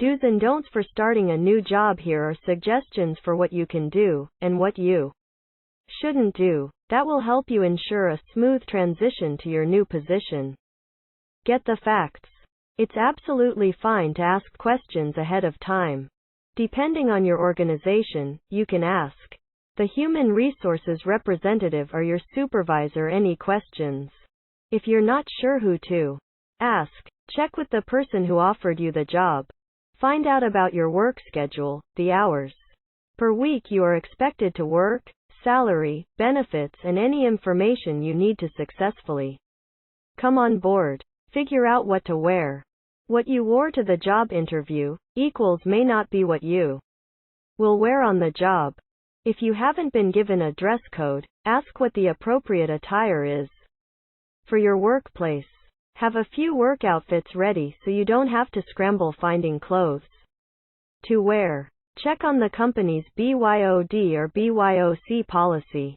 Do's and don'ts for starting a new job. Here are suggestions for what you can do, and what you shouldn't do, that will help you ensure a smooth transition to your new position. Get the facts. It's absolutely fine to ask questions ahead of time. Depending on your organization, you can ask the human resources representative or your supervisor any questions. If you're not sure who to ask, check with the person who offered you the job. Find out about your work schedule, the hours per week you are expected to work, salary, benefits, and any information you need to successfully come on board. Figure out what to wear. What you wore to the job interview may not be what you will wear on the job. If you haven't been given a dress code, ask what the appropriate attire is for your workplace. Have a few work outfits ready so you don't have to scramble finding clothes to wear. Check on the company's Byod or Byoc policy.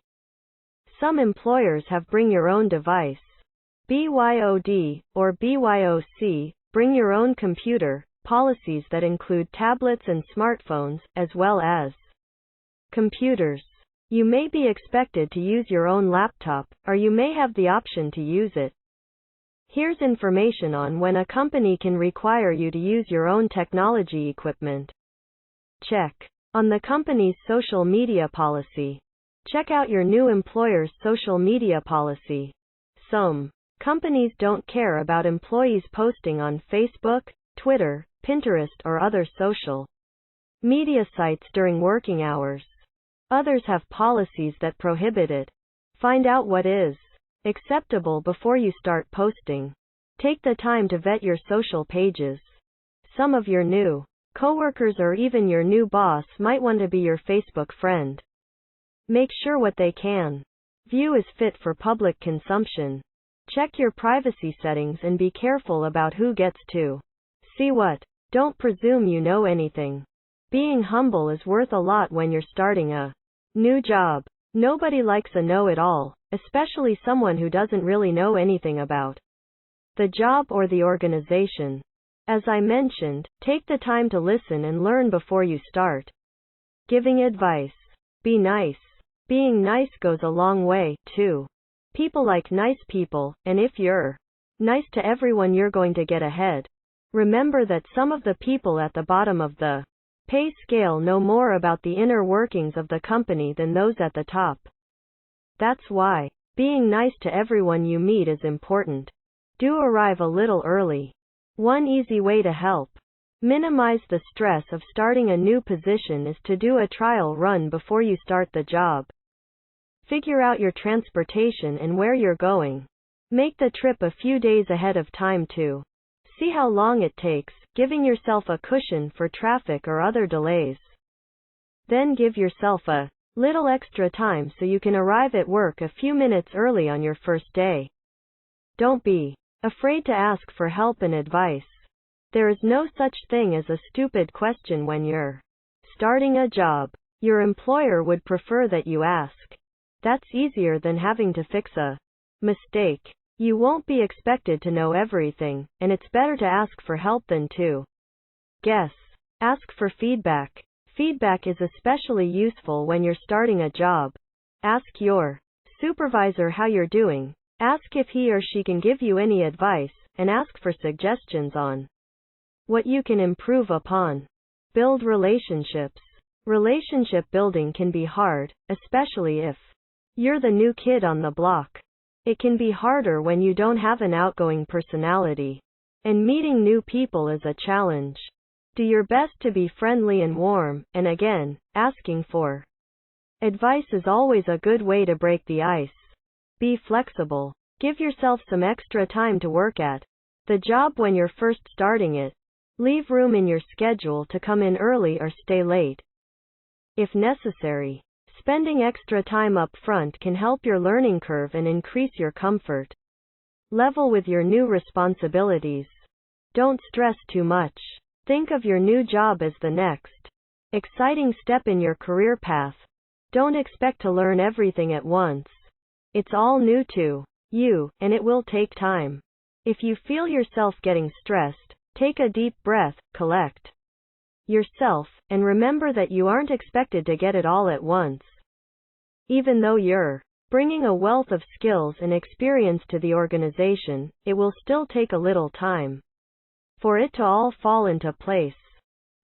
Some employers have bring your own device. Byod, or Byoc, bring your own computer, policies that include tablets and smartphones, as well as computers. You may be expected to use your own laptop, or you may have the option to use it. Here's information on when a company can require you to use your own technology equipment. Check on the company's social media policy. Check out your new employer's social media policy. Some companies don't care about employees posting on Facebook, Twitter, Pinterest, or other social media sites during working hours. Others have policies that prohibit it. Find out what is acceptable before you start posting. Take the time to vet your social pages. Some of your new coworkers or even your new boss might want to be your Facebook friend. Make sure what they can view is fit for public consumption. Check your privacy settings and be careful about who gets to see what. Don't presume you know anything. Being humble is worth a lot when you're starting a new job. Nobody likes a know-it-all, especially someone who doesn't really know anything about the job or the organization. As I mentioned, take the time to listen and learn before you start giving advice. Be nice. Being nice goes a long way, too. People like nice people, and if you're nice to everyone, you're going to get ahead. Remember that some of the people at the bottom of the pay scale know more about the inner workings of the company than those at the top. That's why being nice to everyone you meet is important. Do arrive a little early. One easy way to help minimize the stress of starting a new position is to do a trial run before you start the job. Figure out your transportation and where you're going. Make the trip a few days ahead of time to see how long it takes, giving yourself a cushion for traffic or other delays. Then give yourself a little extra time so you can arrive at work a few minutes early on your first day. Don't be afraid to ask for help and advice. There is no such thing as a stupid question when you're starting a job. Your employer would prefer that you ask. That's easier than having to fix a mistake. You won't be expected to know everything, and it's better to ask for help than to guess. Ask for feedback. Feedback is especially useful when you're starting a job. Ask your supervisor how you're doing. Ask if he or she can give you any advice, and ask for suggestions on what you can improve upon. Build relationships. Relationship building can be hard, especially if you're the new kid on the block. It can be harder when you don't have an outgoing personality. And meeting new people is a challenge. Do your best to be friendly and warm, and again, asking for advice is always a good way to break the ice. Be flexible. Give yourself some extra time to work at the job when you're first starting it. Leave room in your schedule to come in early or stay late if necessary. Spending extra time up front can help your learning curve and increase your comfort level with your new responsibilities. Don't stress too much. Think of your new job as the next exciting step in your career path. Don't expect to learn everything at once. It's all new to you, and it will take time. If you feel yourself getting stressed, take a deep breath, collect yourself, and remember that you aren't expected to get it all at once. Even though you're bringing a wealth of skills and experience to the organization, it will still take a little time for it to all fall into place.